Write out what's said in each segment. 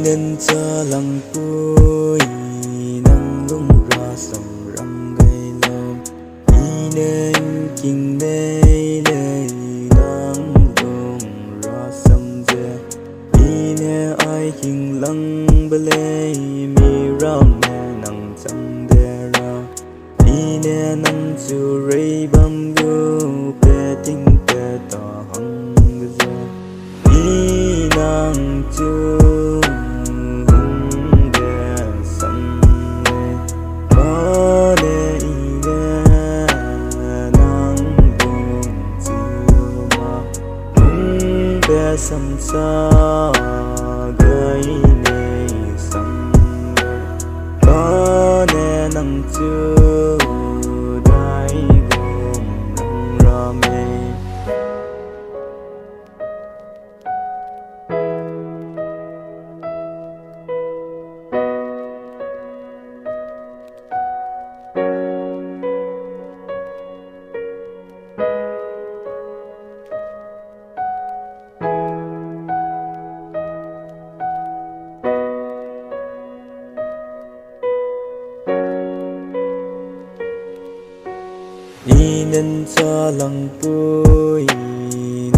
nên cho lăng cuối nắng lung ra sông răng gây lâu nên kinh đây lệ nắng lung ra sông dê nên ai hình lăng bê lê mi ra mẹ nắng chẳng đê ra nên nắng chu rây băm gu bê tinh bê ta hăng dê nắng chu sầm xa gây nề sầm có nè nắng chưa đai gồm nắng ra mê nên cho lăng cuối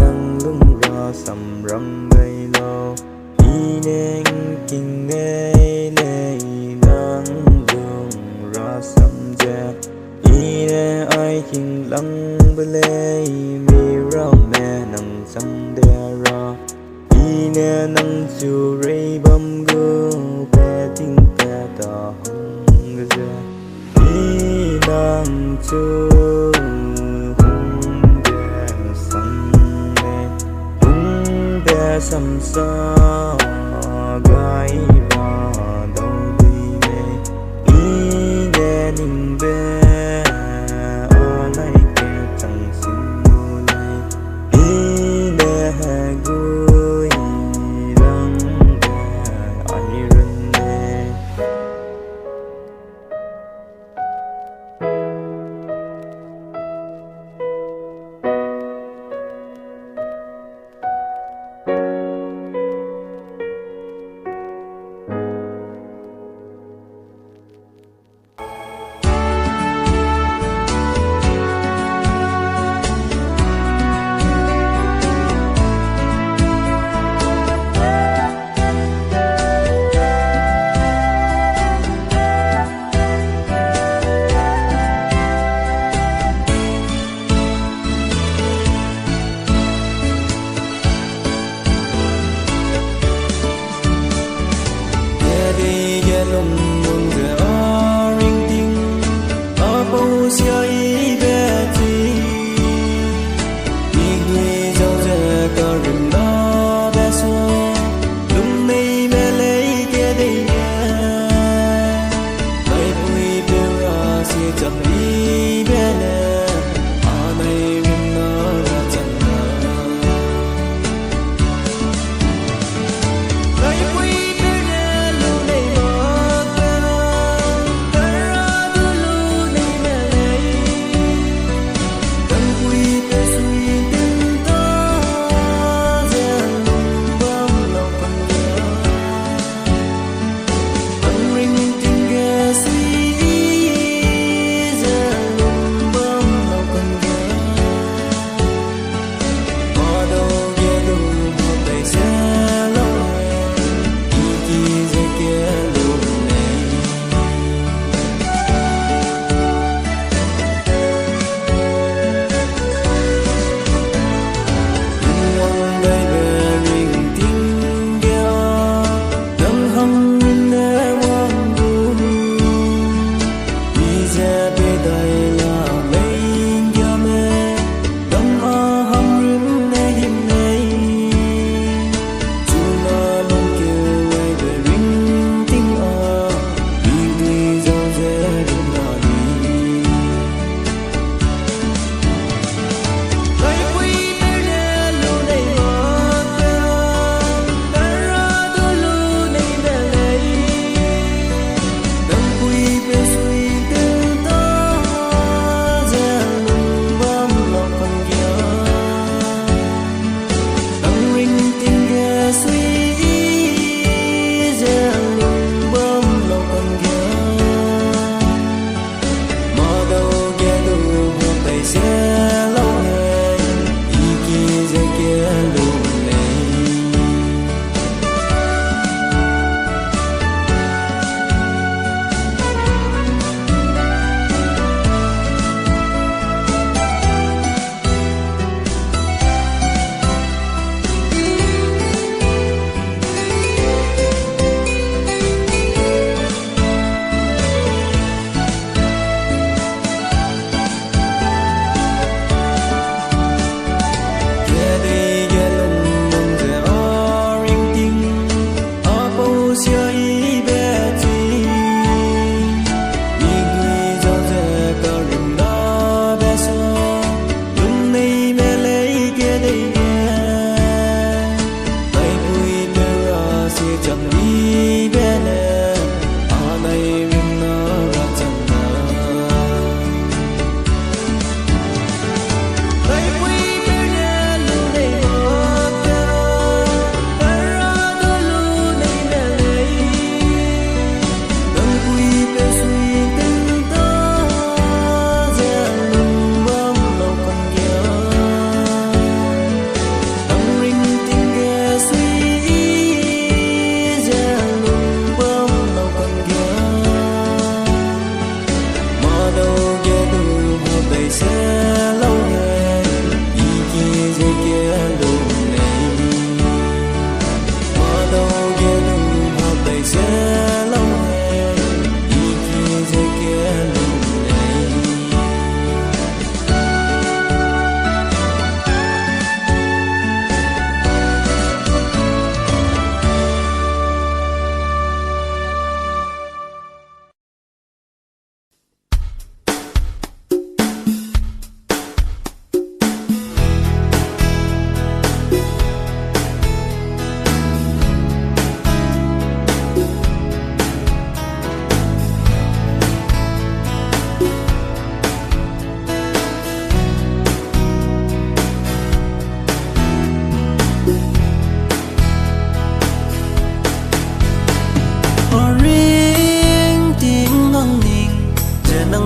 nắng lung ra sầm răng gây lâu nên kinh nghe lệ nắng lung ra sầm dè nên ai kinh lăng bê lê mi ra mẹ nắng sầm đè ra nên nắng chu rây băm gu bê tinh bê ta hăng dè nắng chu sầm xa gai ra đâu đi về ý để ninh về ở đây kẻ chẳng xin ngô này ý để hè gối lăng để ai rừng nè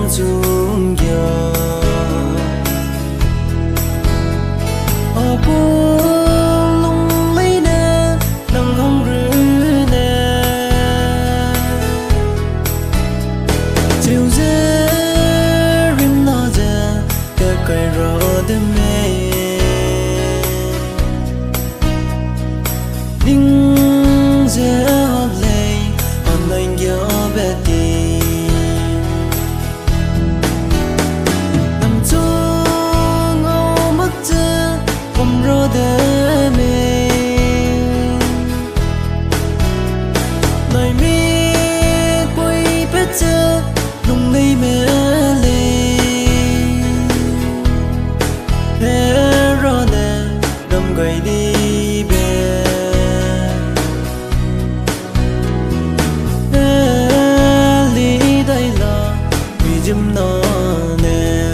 nang chung ya apo lung lấy nè nang hong rư nè chiều dễ rim nó ra ta cài rõ đêm mê đinh dễ hót lệ on anh gió bé đi nằm chung ngô mất chưa không rõ đêm mê lời mi quay bé chưa lung lấy mê gầy đi về lý đây là vì dùm nó nè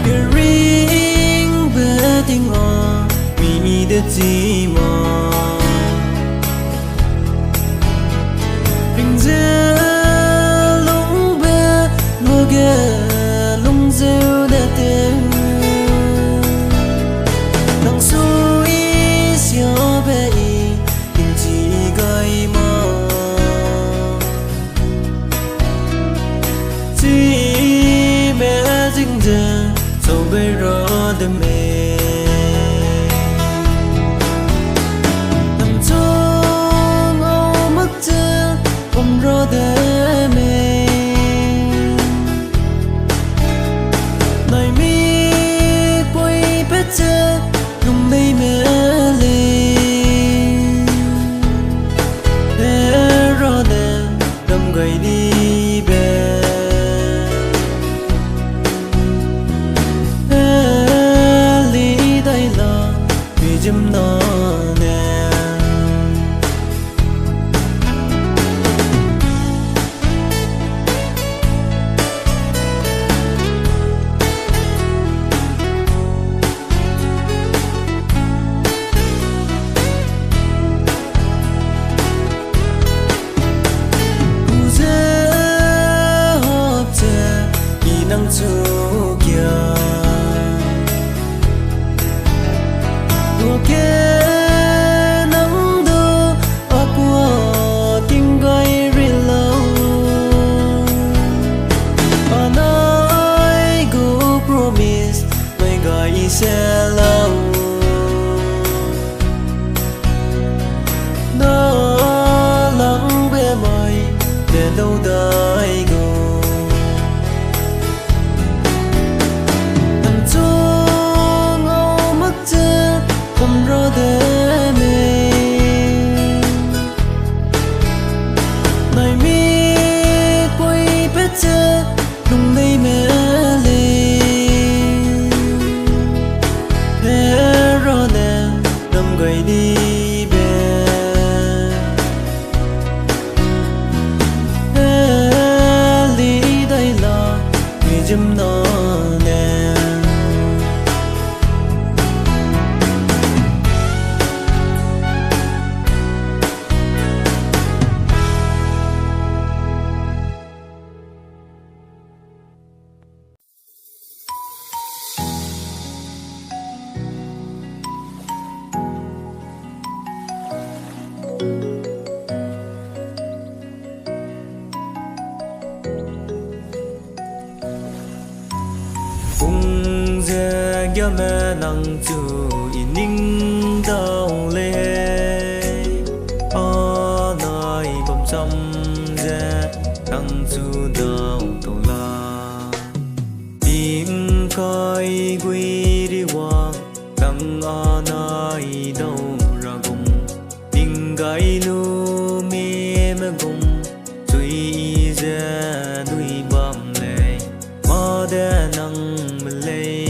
cái ring về tiếng họ vì để gì mà bình dễ lung về nó ghé lung rêu để tiếng sâu bê rõ đêm mê nằm chung ngô mất chưa không rõ đêm mê lời mi quay bết chưa lung lấy mê lên để rõ đêm đâm gầy đi về dùm nó nè u dễ hộp chè kỳ năng chú kia kê nắng đưa ở qua tiếng gây ri lâu và nói go promise người gái sẽ lâu nó lắng về mày để đâu đây go nằm chung ngô mất chưa không rõ đêm mê lời mi quay bết chưa lung lấy mê lên để rõ đêm đâm gầy đi về lý đây là vì dùm nó nè gió mẹ nắng chu in ninh đau lệ ở nơi bầm trăm dễ nắng chu đau tàu la tim coi quy đi qua nắng ở nơi đâu ra gum tình gai lu mê mê gum suy ra đuôi bầm lệ mà để nắng lệ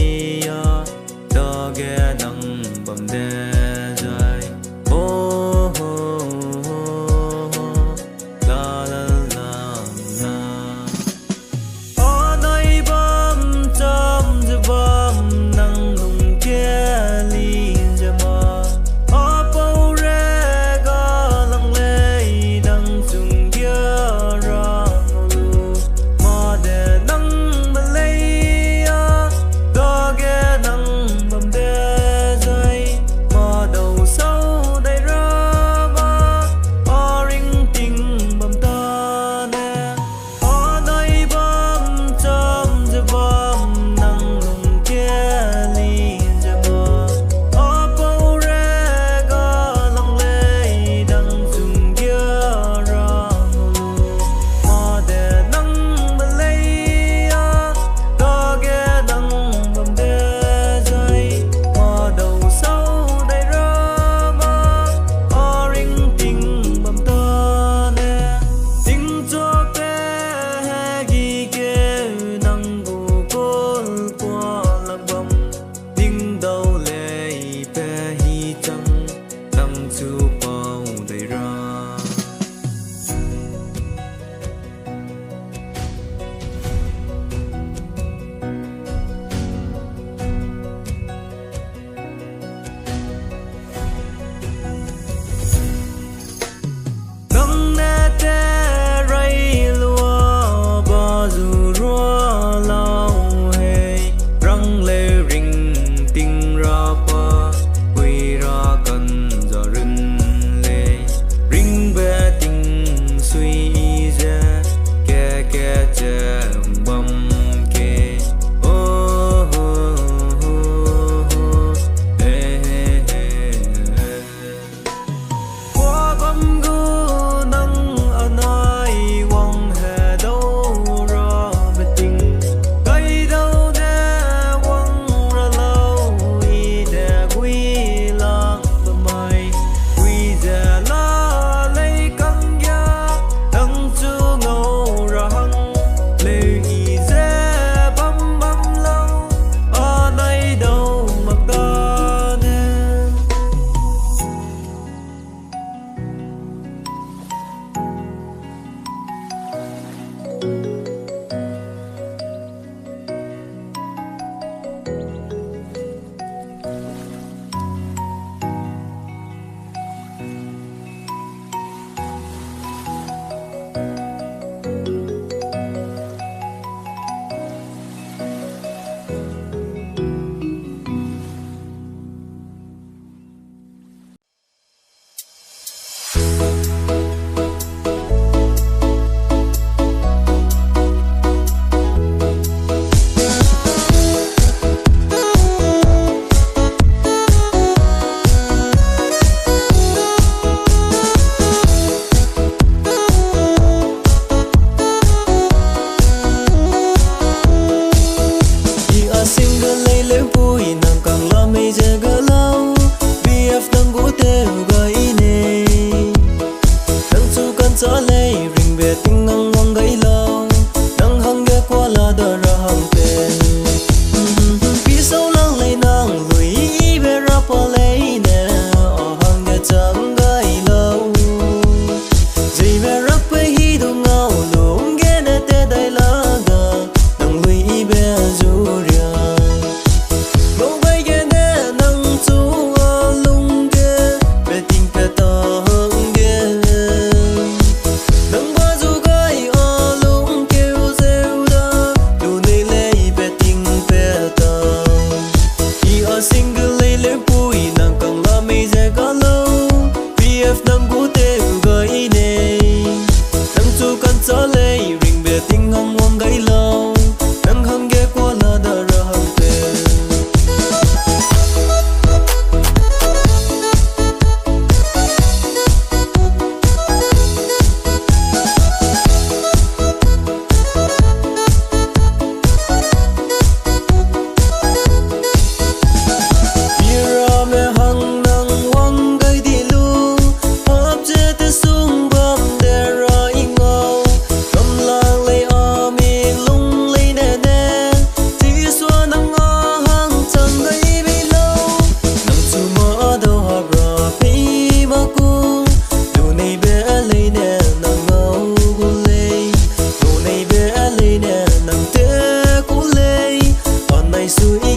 ghé nắng bầm đê dài oh la la la la ở nơi bầm trăm giờ bầm nắng hùng kia li giờ mà ở bao rê ga lăng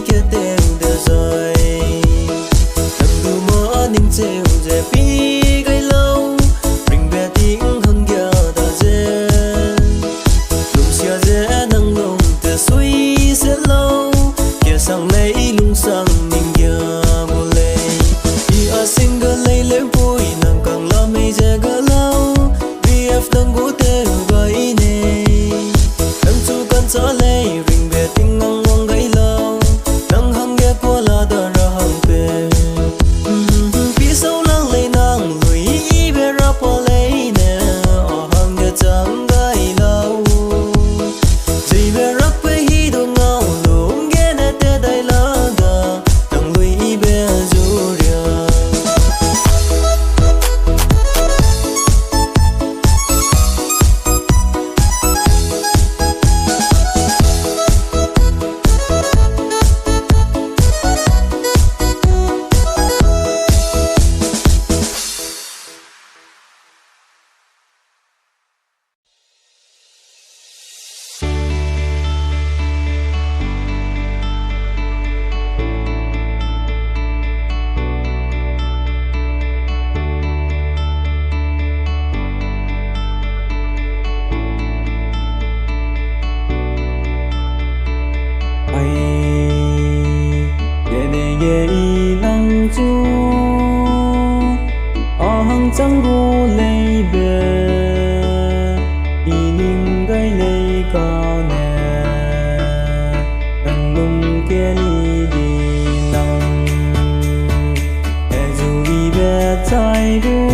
kia tiêu để rồi đừng từ mơ nín treo để phi gây lâu rình về tiếng hơn kia ta dễ lùng xia dễ nâng lùng từ suy sẽ lâu kia sang lấy lung sang mình kia vô lệ vì ở sinh gỡ lấy lễ vui nàng càng lo mây dễ gỡ lâu vì em đang ngủ tê vậy nè em chú cần gió lệ rình về tiếng ngang ngang gãy lâu nắng hăng ghé qua là đã ra hàng về phía sau lăng lấy nàng lùi về ra qua lấy nè ở hàng ghé chẳng gãy lâu gì về rắc với hi đồ ngao luôn ghé nè tê đầy lá gà đang lùi về dù riêng chẳng gu lấy bề y ninh gây lấy cao nè đằng lùng kia đi nắng e dù y về trái đưa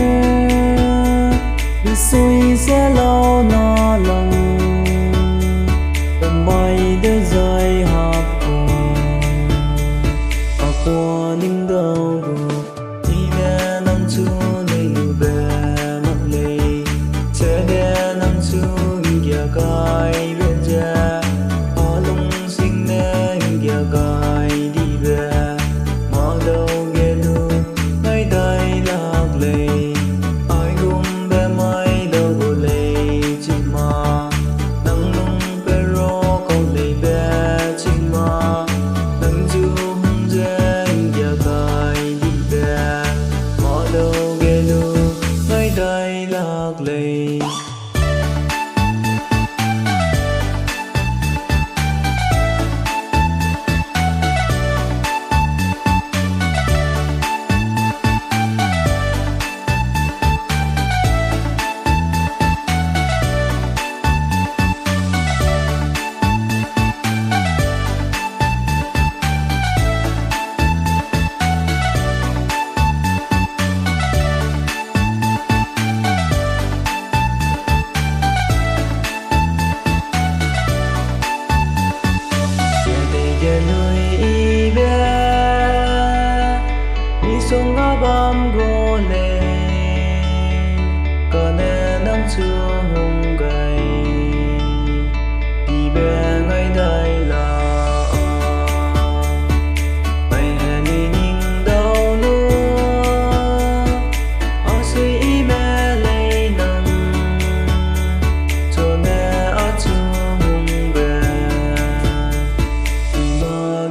suy sẽ lâu nó lòng tầm bay để rơi học cùng qua ninh đâu đi về năm chưa gai bên gia ở lung sinh nên kia gai đi về mở đầu ghé lu ngay đây lạc lệ ai cũng bé mai đâu lệ chỉ mà nắng nung bé ro câu lệ bé chỉ mà nắng chưa hung dên kia gai đi về mở đầu ghé lu ngay đây lạc lệ sông ngã bám gỗ lệ cờ nè nắng chưa hùng gầy đi về ngay đây là mày hè đi nhìn đâu nữa ở suy mẹ lấy nắng cho nè ở chưa hùng về đi mà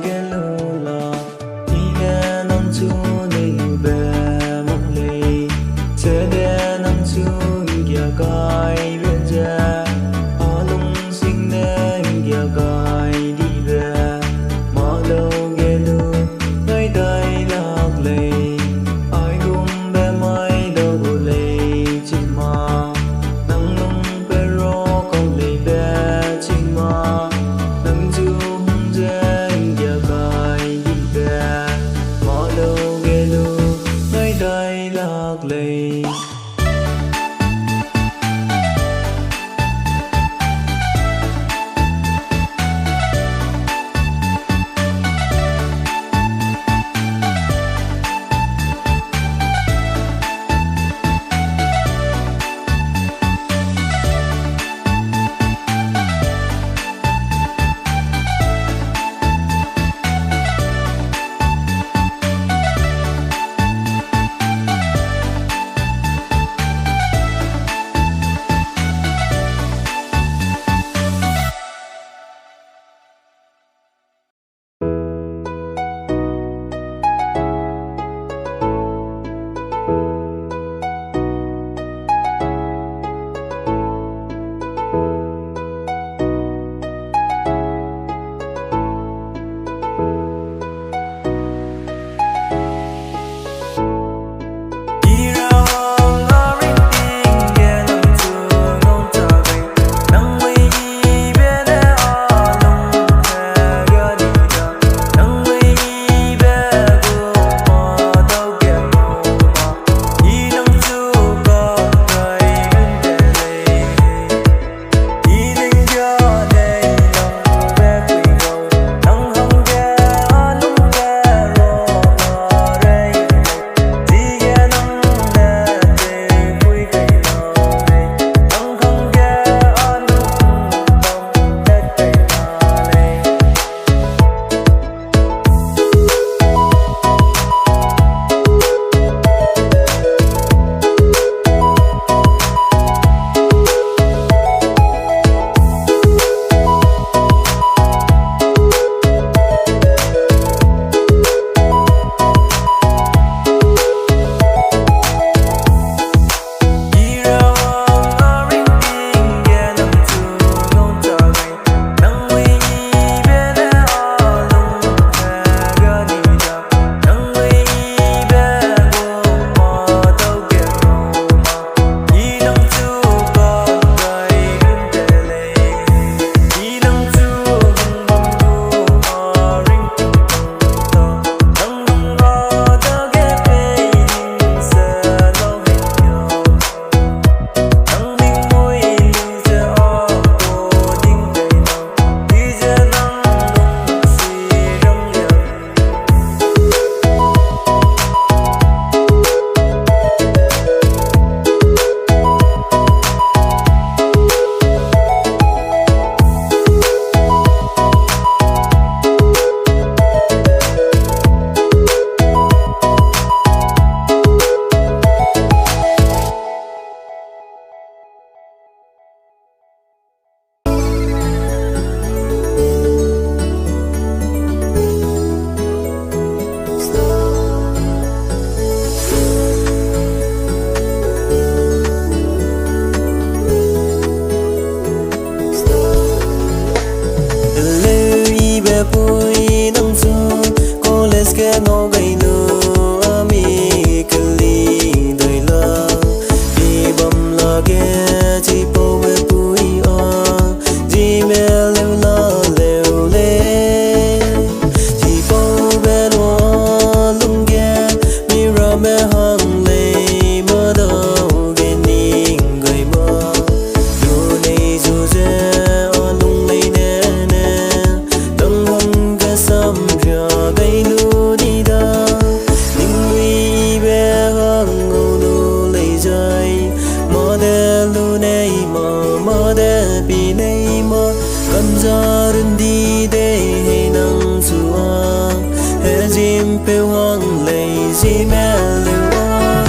diêm phêu hoang lầy gì mẹ lưu on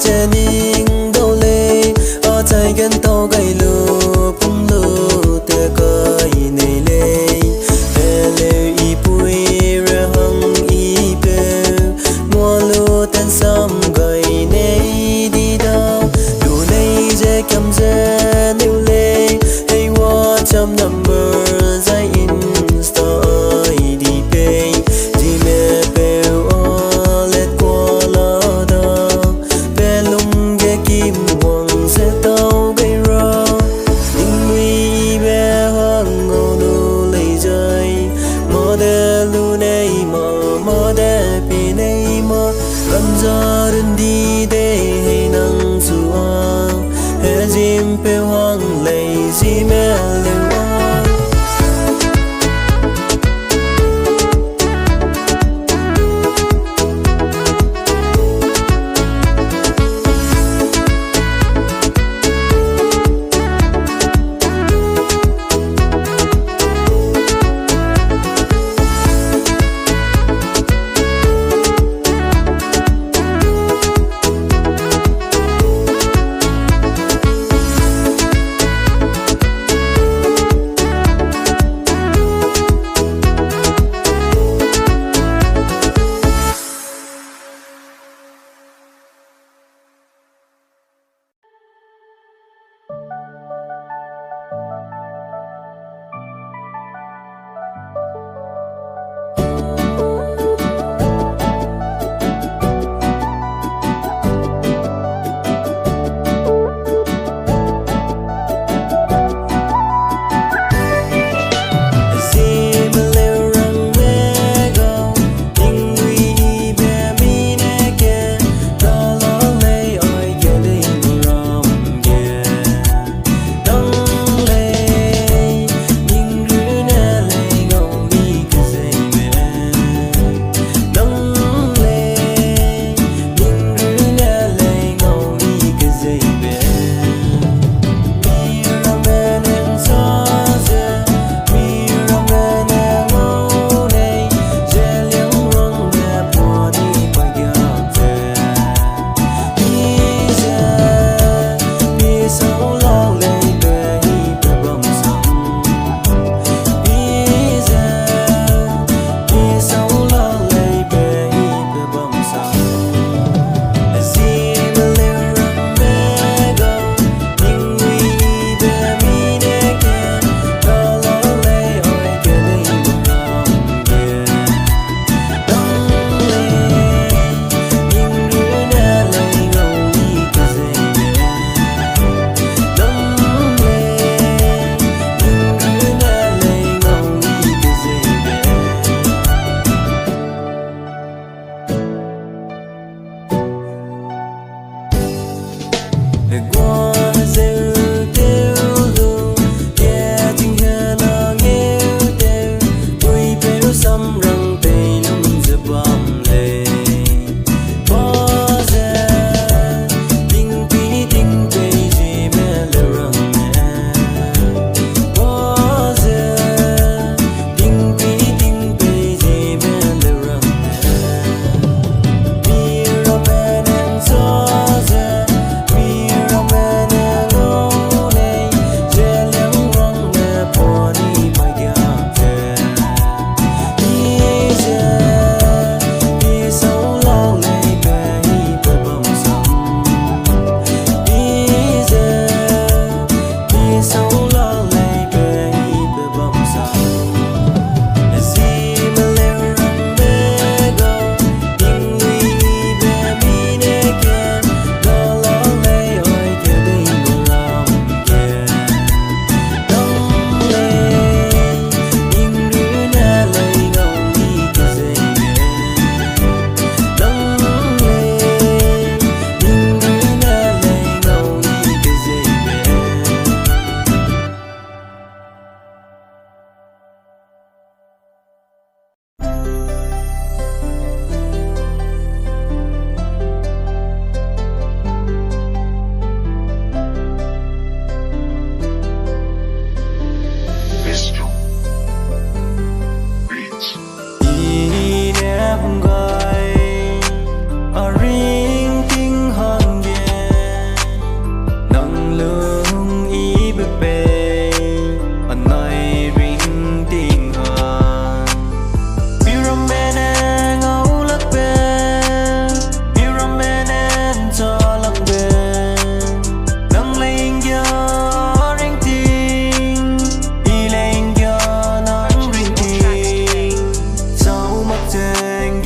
Chening đâu lê ở trái gần tàu gầy lù pung lù tia coi này lê hè lê y bui ra hăng y bê mua lù tên xăm gầy này đi đâu đủ này dễ cầm dễ níu lê hay qua trăm number dài insta đi pay đi mẹ bèo o lết qua lo đó kim hoàng sẽ tao gây ra nhưng nguy bé hoang ngô nô lấy rơi mơ đê lu này mơ đê bì này mơ cần ra đơn đi để hay năng xua hè diêm bé hoang lấy gì mẹ lưu on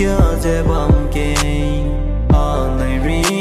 giờ dễ bom kê à này ri